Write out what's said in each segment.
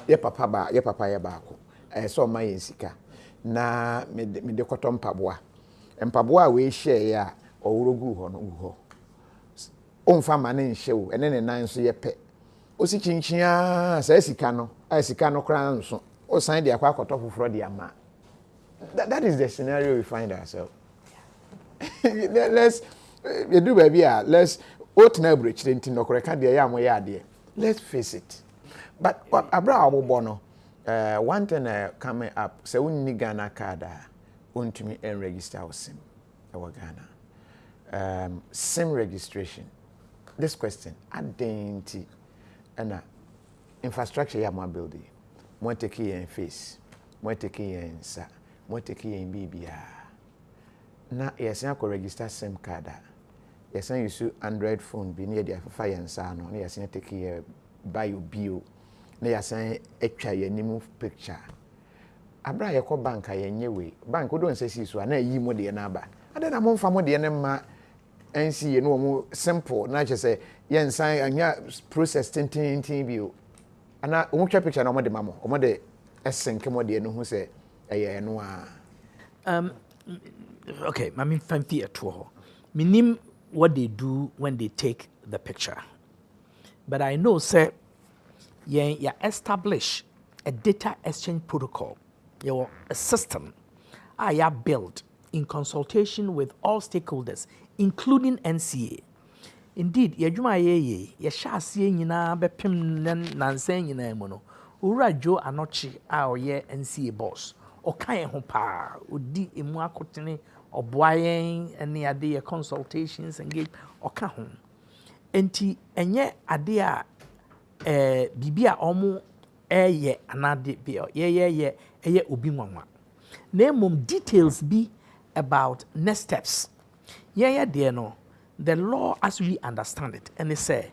Ye papa ye baako. So ma ye sika. Na me de koto mpaboa. Mpaboa we share ya owurogu ho no ho. Omfa ma ne nhye wo, ene ne nan so ye pe. Osi chinchia sa sika no, sika no kra nso. O san de akwa akoto foforo de ama. That is the scenario we find ourselves. Let's you do baby let's otna bridge the no correct dey am we ade. Let's face it. But abra obobo no one thing coming up say unni Ghana card untumi en register with sim e Ghana. Sim registration. This question identity and infrastructure ya mo build. Mo take in face, mo take in sa, mo take in bibia. Na yesen ko register SIM card yesen use Android phone bi na dey afafa yensa no na yesen take your bio na yesen etwa yanim picture abra ye ko bank yenye we bank do nsesi so na yi mo de na aba ade na mo mfa mo de na ma NCA no mo simple na che say yensan anya process tintin bio ana mo twa picture na mo de mamo mo de esenke mo de no hu say eye no a okay, I mean, fancy at all. Minim what they do when they take the picture. But I know, sir, you establish a data exchange protocol, a system I built in consultation with all stakeholders, including NCA. Indeed, you shall see in bepim nanseng in a mono. Ura Joe Anochi, our NCA boss. Okaye ho pa odi emu akotene oboayen ene ade consultations engage oka ho enti enye ade a bibia omo eye anade bi ye obi nwanwa na mum details be about next steps ye de no the law as we understand it and they say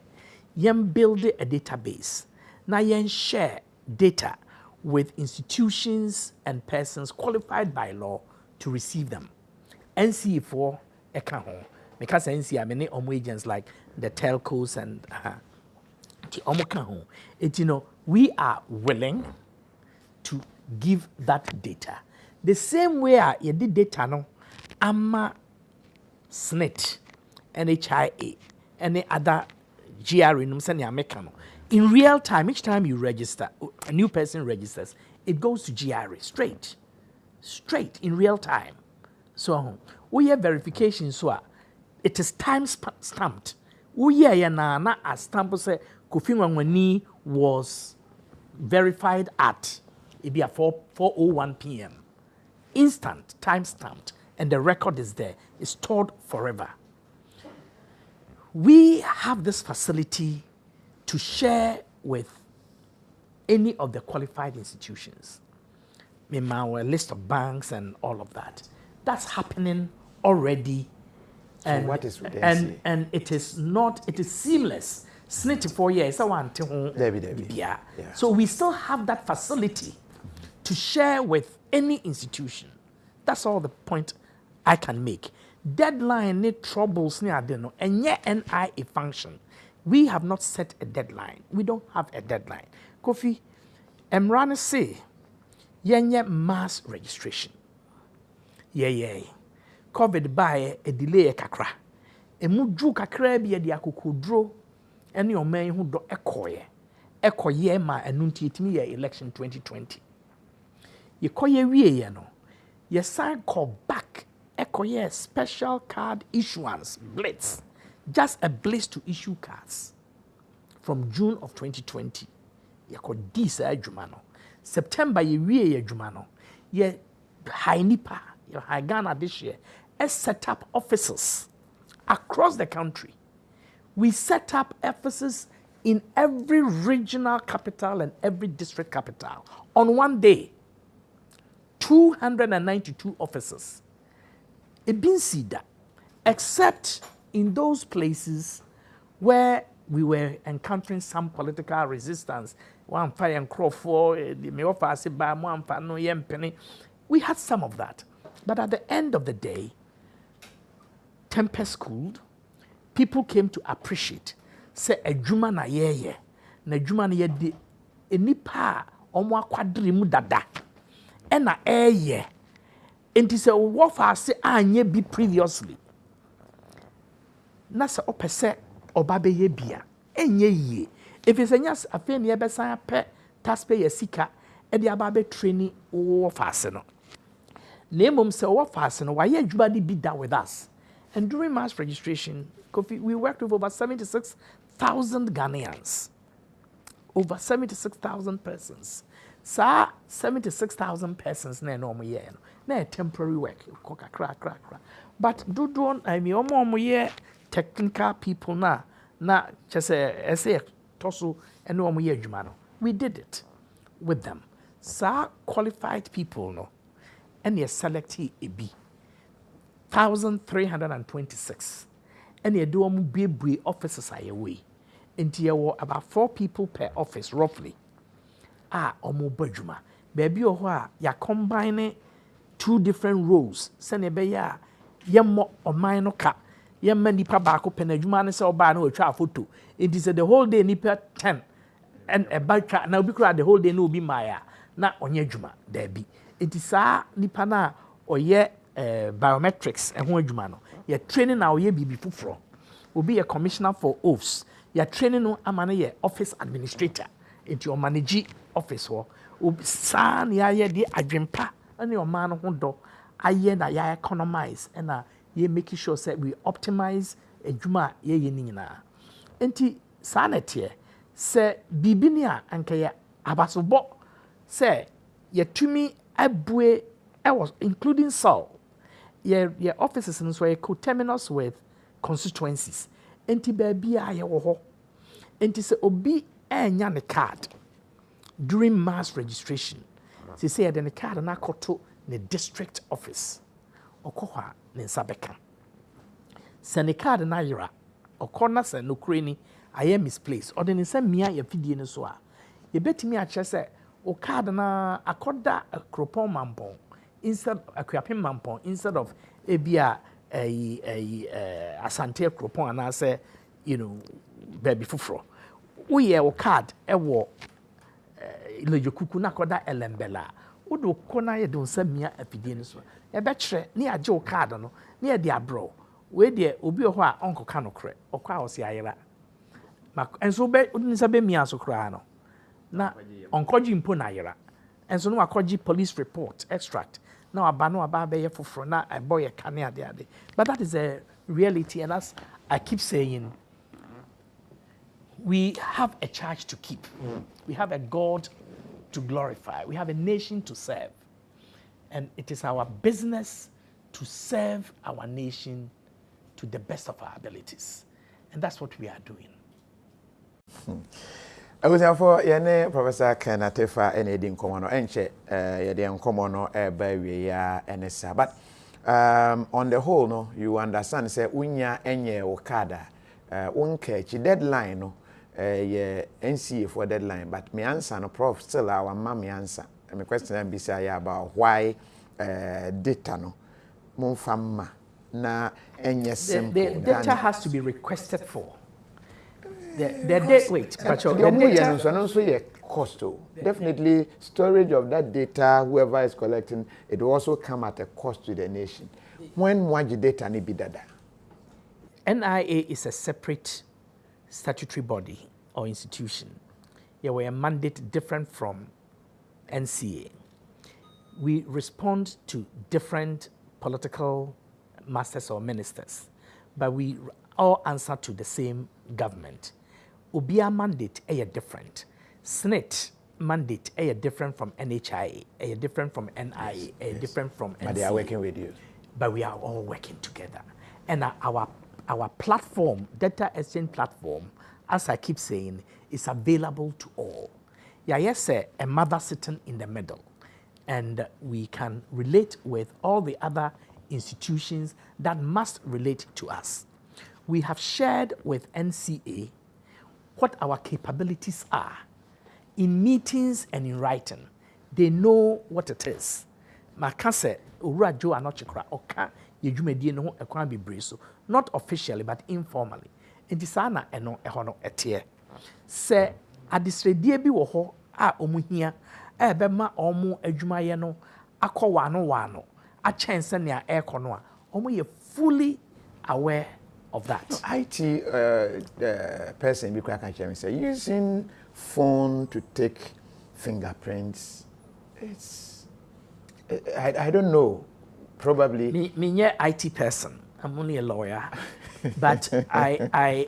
yem build a database na yen share data with institutions and persons qualified by law to receive them. NCA for account because NCA many agents like the telcos and we are willing to give that data. The same way you did data no ama SNIT, NHIA, any other GR in real time, each time you register, a new person registers, it goes to GRA straight in real time. So we have verification, so it is time stamped. We na a stamp say Kofi Nwanwani was verified at it be at 4:01 p.m. Instant, time stamped, and the record is there. It's stored forever. We have this facility to share with any of the qualified institutions. Our list of banks and all of that. That's happening already. And so what is with and it is not, it is seamless. SNIT 4 years. Yeah. So we still have that facility to share with any institution. That's all the point I can make. Deadline, need troubles, and yet NIA function. We have not set a deadline. We don't have a deadline. Kofi, Emrane say, yenye mass registration. Yeah. COVID by a delay kakra. Emuju kakra bi de akokodro ene oman hu do ekoye ma enunti etimi ye election 2020. Ye koye wie ye no. Ye sign call back ekoye special card issuance blitz. Just a blitz to issue cards from June of 2020. Ye ko this adwuma no. September ye wie ye adwuma no. Ye high nipa, ye high Ghana this year. Set up offices across the country. We set up offices in every regional capital and every district capital on one day. 292 offices. It been seen that, except in those places where we were encountering some political resistance. One fire and Crawford, we had some of that. But at the end of the day, Tempest cooled. People came to appreciate. Say a juma na ye, na juma na ye enipa omo akwadre mu dada ena eye enti se wo fa ase anye bi previously na se opese oba be ye bia enye yie if is enya afa ne be san pe taxpayer sika e de aba be training wo fa ase no Nemum se wo fast no why adwuma be that with us. And during mass registration, Kofi, we worked with over 76,000 Ghanaians. Over 76,000 persons. Sa 76,000 persons na no mo ye no. Na temporary work. Kra. But do I mean omo ye technical people na just say toso and no mo ye adwuma no. We did it with them. Sa qualified people no. And you select a B 1,326. And you do be offices away. And you were about 4 people per office, roughly. Omo bajuma. Baby, you combine 2 different roles. Send a beya, mo or mine ka. Man nipa bako penajuma and so ba no try photo. It is the whole day nipa 10. And a bike now be the whole day no be maya. Na onye juma, there be. It is nipa na oye biometrics and ho adwuma no ye training na oye bibi fufuro obi a commissioner for oaths ye training no amane ye office administrator into your manage office ho sa na ye de adwempa ane o man no ho do aye na ye economize and ye making sure say we optimize adwuma ye ni nyina enti sa na tie se bibi ni a anka ye abasobo se ye tumi abue was including Saul. Your offices in so co-terminus with constituencies. Enti baby aye wo ho. Enti se obi enya ne card during mass registration. Say the card na koto the district office. Okoha ne sabeka. Se ne card na yira. Okona se no kreni aye misplaced. Or then se mia ye fidie ne so a. Ye betimi a kire se o card na akoda akropon mampon instead akuapem mampon instead of ebia asante akropon na say baby fufuro wo ye o card e wo lejokuku na akoda elembela wo do kona ye don samia afidie ne so e be kire ne age o card no ne ye de abro we de obi ho a onkoka no kre okwa o se ayera enso be nsa be mia so kra no na onkoji mpo na yera enso no akoji police report extract na abano ababe foforo na boy kane ade but that is a reality, and as I keep saying, we have a charge to keep. We have a God to glorify. We have a nation to serve, and it is our business to serve our nation to the best of our abilities, and that's what we are doing. I was for Yane Professor Kenatefa and Edin Comono Enche, Yadian Comono, Baby, NSA. But on the whole, no, you understand, say, Unya Enye Okada, Unke, deadline, no, NCA for deadline, but me answer, no, Prof, still our mommy answer. And my question is about why data, no, Mumfama, na Enye simple. The data has to be requested for. Wait, but the data cost. Definitely, storage of that data, whoever is collecting, it will also come at a cost to the nation. When much data need be data? NIA is a separate statutory body or institution. Yeah, we are mandate different from NCA. We respond to different political masters or ministers, but we all answer to the same government. Obia mandate is different. SNIT mandate is different from NHIA, is different from NIA, is different from NCA. But they are working with you. But we are all working together. And our platform, data exchange platform, as I keep saying, is available to all. Yeah, yes, sir, a mother sitting in the middle. And we can relate with all the other institutions that must relate to us. We have shared with NCA what our capabilities are in meetings and in writing. They know what it is. Makase ura jo anochekra oka yedwumadi no ho ekwan bebre so, not officially but informally. Enti sana eno eho no etie. Se adisredie bi wo ho a ɔmo hia ɛbɛma ɔmo adwumayɛ no akɔ wano a chance nea ɛkɔ no a ɔmo yɛ fully aware of that. No, IT person be quite can say using phone to take fingerprints. It's I don't know. Probably. Me IT person. I'm only a lawyer, but I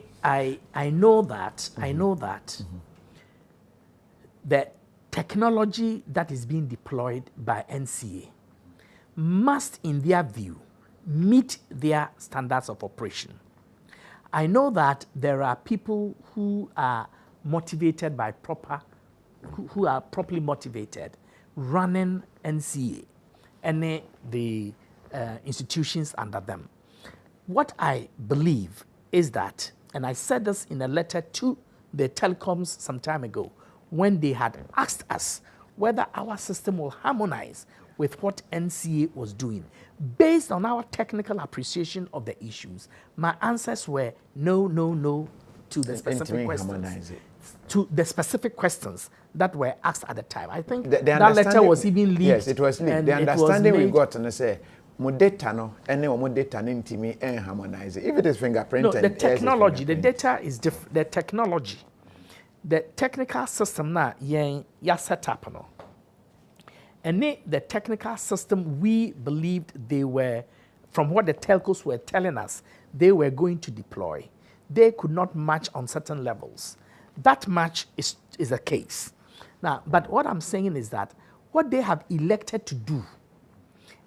know that the technology that is being deployed by NCA must, in their view, meet their standards of operation. I know that there are people who are motivated by who are properly motivated, running NCA and the institutions under them. What I believe is that, and I said this in a letter to the telecoms some time ago, when they had asked us whether our system will harmonize with what NCA was doing. Based on our technical appreciation of the issues, my answers were no to the specific questions. To the specific questions that were asked at the time. I think that letter was even leaked. Yes, it was leaked. The understanding we got and say, mo data no, any mo data no intimi and harmonize it. If it is fingerprint, no, the technology, the data is different. The technology, the technical system na ya set up no. And the technical system we believed they were, from what the telcos were telling us, they were going to deploy. They could not match on certain levels. That match is a case. Now, but what I'm saying is that what they have elected to do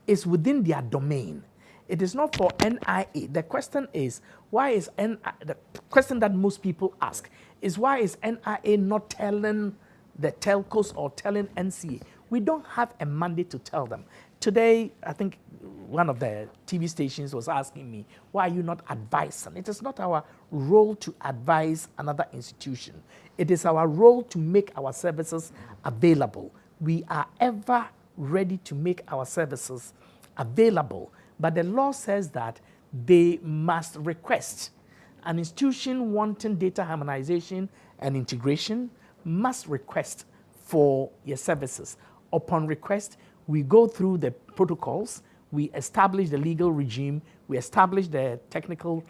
is within their domain. It is not for NIA. The question is, why is the question that most people ask is, why is NIA not telling the telcos or telling NCA? We don't have a mandate to tell them. Today, I think one of the TV stations was asking me, why are you not advising? It is not our role to advise another institution. It is our role to make our services available. We are ever ready to make our services available. But the law says that they must request. An institution wanting data harmonization and integration must request for your services. Upon request, we go through the protocols, we establish the legal regime, we establish the technical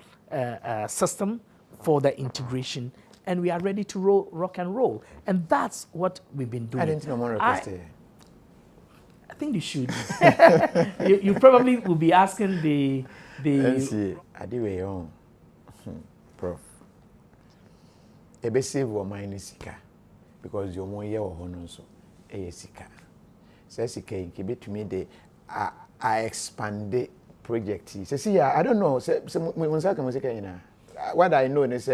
system for the integration, and we are ready to rock and roll. And that's what we've been doing. I didn't know more request. I think you should. you probably will be asking the NCA, adiwe on, Prof. Ebe save wo mind sika because your one year or hono so sika. Say sika in betumi de I expand the project. Say I don't know. Say when say come sika ina. What I know is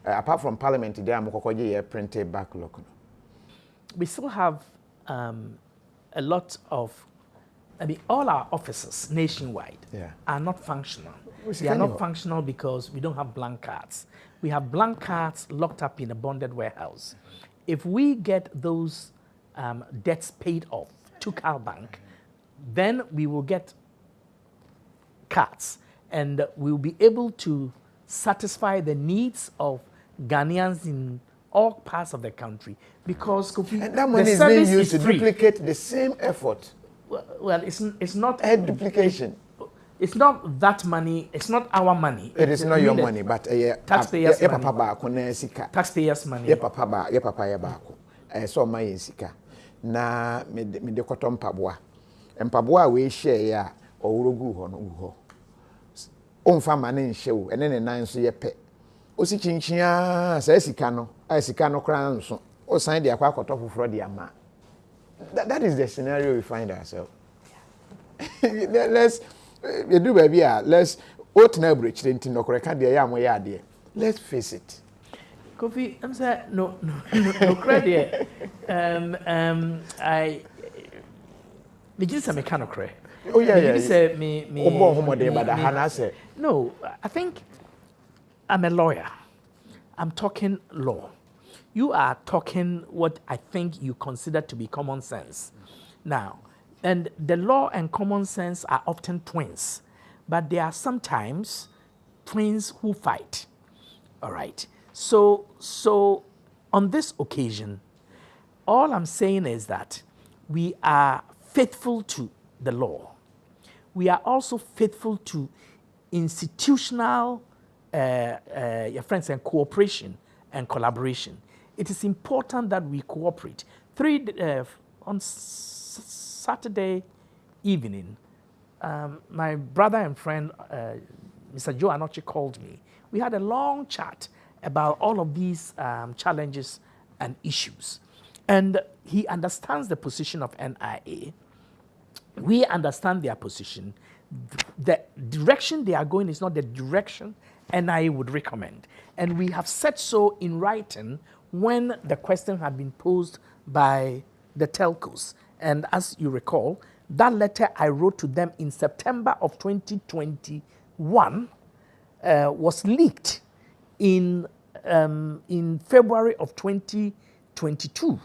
apart from parliament there am kokoje printed backlog. We still have a lot of, all our offices nationwide are not functional. They are not functional because we don't have blank cards. We have blank cards locked up in a bonded warehouse. If we get those debts paid off to CalBank, then we will get cards and we'll be able to satisfy the needs of Ghanaians in all parts of the country, because and that money is being used to duplicate the same effort. Well, it's not a duplication. It's not that money. It's not our money. It is not your money, but taxpayers' money. Taxpayers' money. Ye papa ya baako. So my sika. Na me de koto mpaboa. Mpaboa we share ya owurogu ho no ho. Omfa ma ne nhye wo, ene ne nan so ye pe. Osi chinchia sa sika no kra nso. O san de akwa koto foforo de ama. That is the scenario we find ourselves. Let's do baby let's otna bridge the ntinokore ka de ya amoye ade. Let's face it. Kofi, I'm saying no credit. I me just some mechanical. Oh yeah. You say me no, I think I'm a lawyer. I'm talking law. You are talking what I think you consider to be common sense. Now, and the law and common sense are often twins, but there are sometimes twins who fight. All right. So on this occasion, All I'm saying is that we are faithful to the law. We are also faithful to institutional your friends and cooperation and collaboration. It is important that we cooperate. On Saturday evening, my brother and friend, Mr. Joe Anochi, called me. We had a long chat about all of these challenges and issues. And he understands the position of NIA. We understand their position. The direction they are going is not the direction NIA would recommend. And we have said so in writing when the question had been posed by the telcos. And as you recall, that letter I wrote to them in September of 2021 was leaked in February of 2022.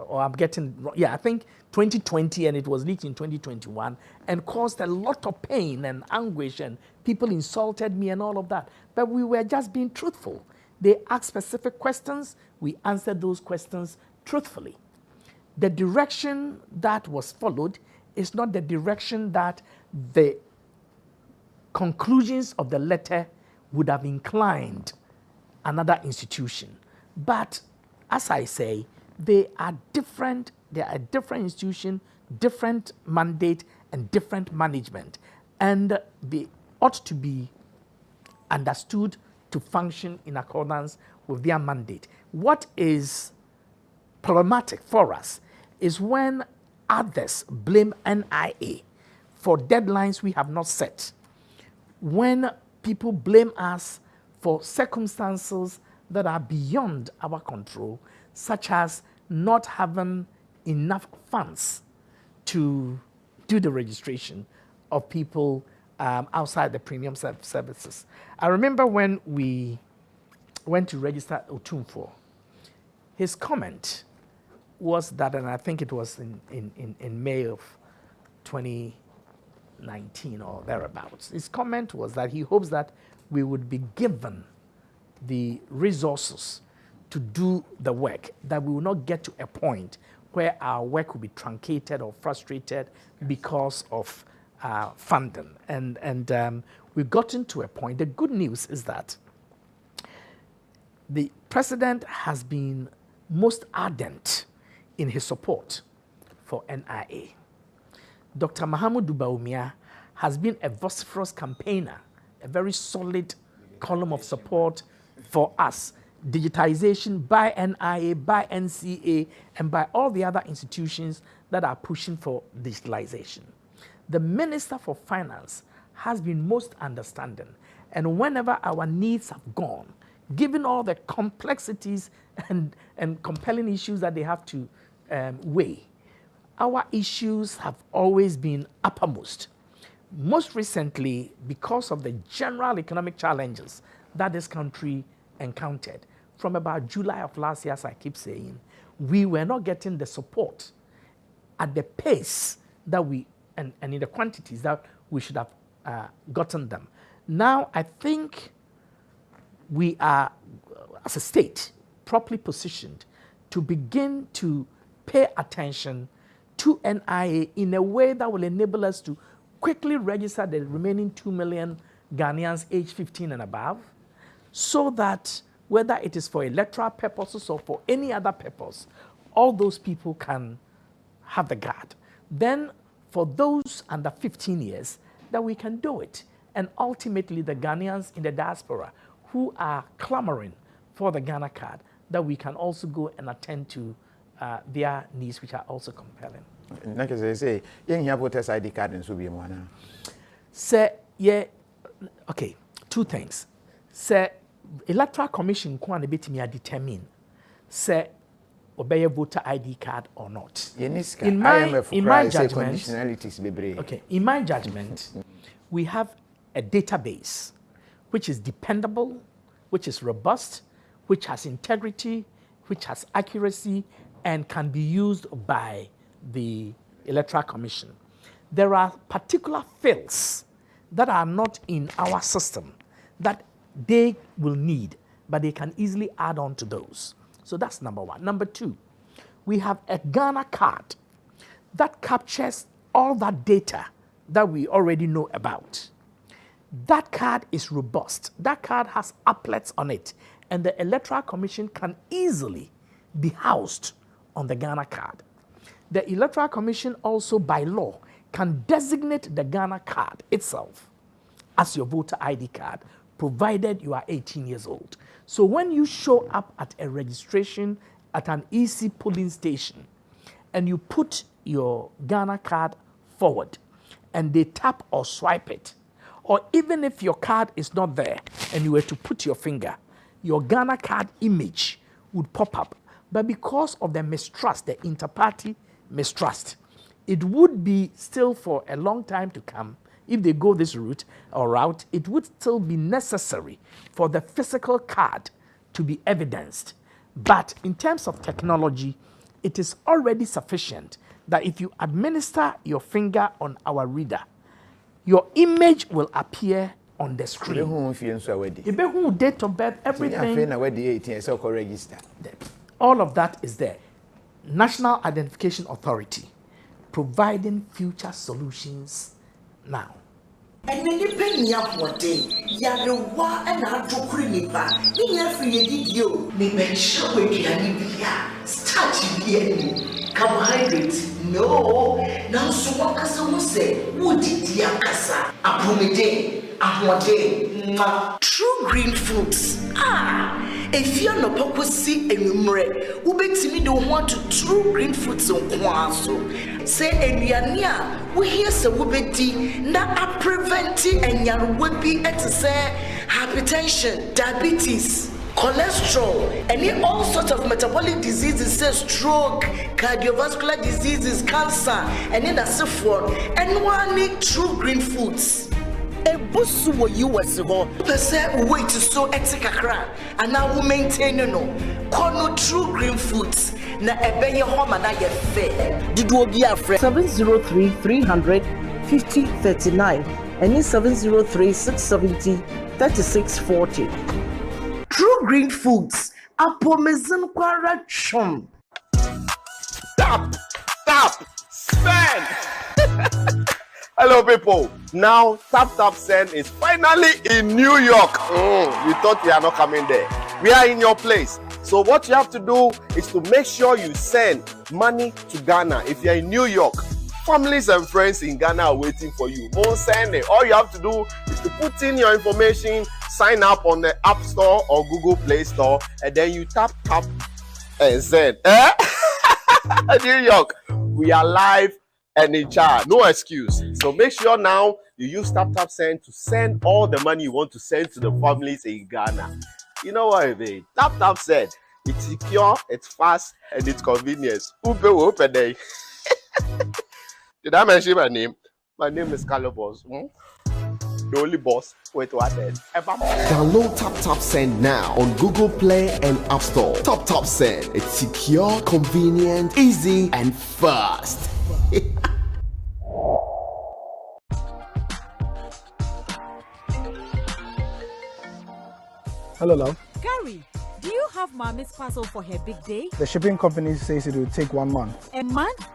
Or I'm getting, yeah, I think 2020, and it was leaked in 2021 and caused a lot of pain and anguish, and people insulted me and all of that. But we were just being truthful. They asked specific questions. We answered those questions truthfully. The direction that was followed is not the direction that the conclusions of the letter would have inclined another institution. But as I say, they are different. They are a different institution, different mandate, and different management. And they ought to be understood to function in accordance with their mandate. What is problematic for us is when others blame NIA for deadlines we have not set. When people blame us for circumstances that are beyond our control, such as not having enough funds to do the registration of people outside the premium services. I remember when we went to register Otumfuo, his comment was that, and I think it was in May of 2019 or thereabouts, his comment was that he hopes that we would be given the resources to do the work, that we will not get to a point where our work will be truncated or frustrated because of funding. And we've gotten to a point. The good news is that the president has been most ardent in his support for NIA. Dr. Mahamudu Bawumia has been a vociferous campaigner, a very solid column of support for us. Digitization by NIA, by NCA, and by all the other institutions that are pushing for digitalization. The Minister for Finance has been most understanding, and whenever our needs have gone, given all the complexities and compelling issues that they have to weigh, our issues have always been uppermost. Most recently, because of the general economic challenges that this country encountered, from about July of last year, as I keep saying, we were not getting the support at the pace that we, and in the quantities that we should have gotten them. Now, I think we are, as a state, properly positioned to begin to pay attention to NIA in a way that will enable us to quickly register the remaining 2 million Ghanaians aged 15 and above, so that whether it is for electoral purposes or for any other purpose, all those people can have the card. Then for those under 15 years, that we can do it. And ultimately the Ghanaians in the diaspora who are clamoring for the Ghana card, that we can also go and attend to their needs, which are also compelling. Like I say, you have voters ID card and so be one. Say, yeah, okay, two things. Say, Electoral Commission can determine say obey a voter ID card or not. In my judgment, okay, in my judgment, we have a database which is dependable, which is robust, which has integrity, which has accuracy, and can be used by the Electoral Commission. There are particular fields that are not in our system that they will need, but they can easily add on to those. So that's number one. Number two, we have a Ghana card that captures all that data that we already know about. That card is robust. That card has applets on it, and the Electoral Commission can easily be housed on the Ghana card. The Electoral Commission also, by law, can designate the Ghana card itself as your voter ID card, provided you are 18 years old. So when you show up at a registration at an EC polling station and you put your Ghana card forward and they tap or swipe it, or even if your card is not there and you were to put your finger, your Ghana card image would pop up. But because of the mistrust, the inter-party mistrust, it would be still for a long time to come. If they go this route, it would still be necessary for the physical card to be evidenced. But in terms of technology, it is already sufficient that if you administer your finger on our reader, your image will appear on the screen. You date of birth, everything. All of that is there. National Identification Authority, providing future solutions now. And then you pay me up one day. Yarewa and I do crinipa. Me free video. Me make sure we can be start here. Carbohydrates. No. Now so what can say? Would it yakasa? Apomide. Ahwade. True green foods. If you're not purposely enumerate, who bet me don't want to true green foods on Kwaso. Say Eliania, we hear so wubeti, na preventing and yan would be at say hypertension, diabetes, cholesterol, and all sorts of metabolic diseases, say stroke, cardiovascular diseases, cancer, and in a so forth. And one need true green foods. A boost to US percent way to so etikakra, and now we maintain no corner true green foods. Na ebe ye home na ye fair. Did we be afraid? 703 300 5039 and 703 670 3640. True green foods. Apomezin kwara chum. Tap, spend. Hello people, now Tap Send is finally in New York. You thought we are not coming there. We are in your place. So what you have to do is to make sure you send money to Ghana. If you're in New York, families and friends in Ghana are waiting for you. Don't send it. All you have to do is to put in your information, sign up on the App Store or Google Play Store, and then you tap and send. New York, we are live and in charge, no excuse. So make sure now you use Tap Send to send all the money you want to send to the families in Ghana. You know what I mean? Tap Send. It's secure, it's fast, and it's convenient. Open day. Did I mention my name? My name is Carlo Boss. The only boss. Wait, what then? Download Tap Send now on Google Play and App Store. Tap Send. It's secure, convenient, easy, and fast. Hello, love. Gary, do you have Mommy's parcel for her big day? The shipping company says it will take 1 month. A month?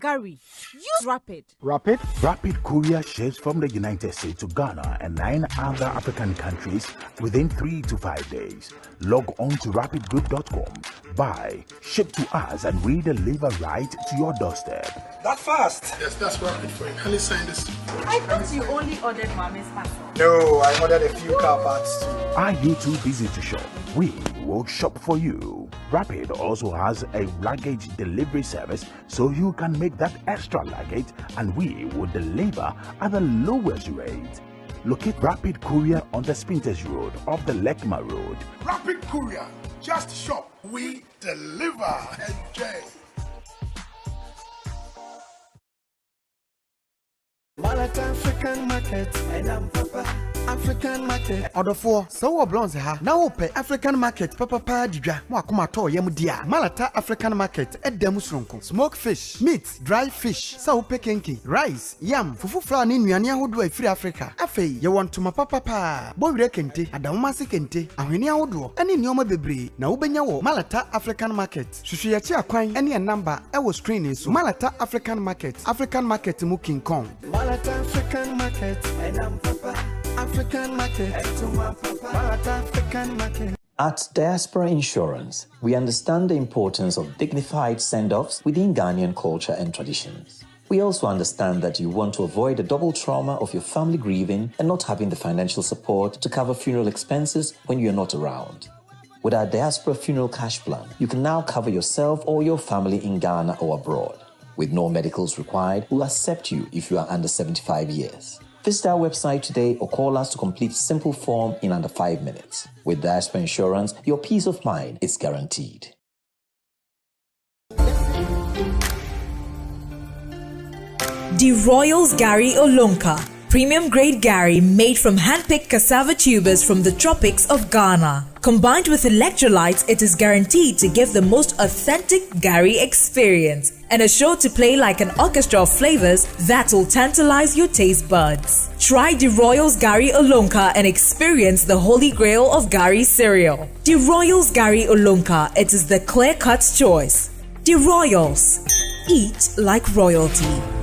Gary, use Rapid. Rapid? Rapid courier ships from the United States to Ghana and 9 other African countries within 3 to 5 days. Log on to rapidgroup.com, buy, ship to us, and we deliver right to your doorstep. That fast? Yes, that's Rapid for him. Helly sign this. I thought you only ordered Mommy's parcel. No, I ordered a few car parts too. Are you too busy to shop? We will shop for you. Rapid also has a luggage delivery service, so you can make that extra luggage and we will deliver at the lowest rate. Locate Rapid Courier on the Spinters Road off the Lekma Road. Rapid Courier, just shop, we deliver. Enjoy. Malata African market, and I'm Papa. African market. Order for so blonze ha. Now pay African market papa didwa. Mo akoma to yem dia. Malata African market edem sronko. Smoked fish, meat, dry fish, so kenke, rice, yam, fufu flour ni nnuane ahodo afiri Africa. Afei, ye want to ma papa. Bo wire kente, adamma se kente, ahwene ahodo. Ene nneoma bebre na wobenya wo Malata African market. Hwehwe ye chi akwan ene e number e wo screen so. Malata African market mu King Kong. Malata African market, enam papa. African market, Malata African market. At Diaspora Insurance, we understand the importance of dignified send-offs within Ghanaian culture and traditions. We also understand that you want to avoid the double trauma of your family grieving and not having the financial support to cover funeral expenses when you're not around. With our Diaspora Funeral Cash Plan, you can now cover yourself or your family in Ghana or abroad. With no medicals required, we'll accept you if you are under 75 years. Visit our website today or call us to complete a simple form in under 5 minutes. With Diaspora Insurance, your peace of mind is guaranteed. The Royals Gary Olonka, premium grade Gary made from hand-picked cassava tubers from the tropics of Ghana. Combined with electrolytes, it is guaranteed to give the most authentic Gary experience and is sure to play like an orchestra of flavors that will tantalize your taste buds. Try the Royals Gary Olonka and experience the holy grail of Gary cereal. The Royals Gary Olonka, it is the clear-cut choice. The Royals, eat like royalty.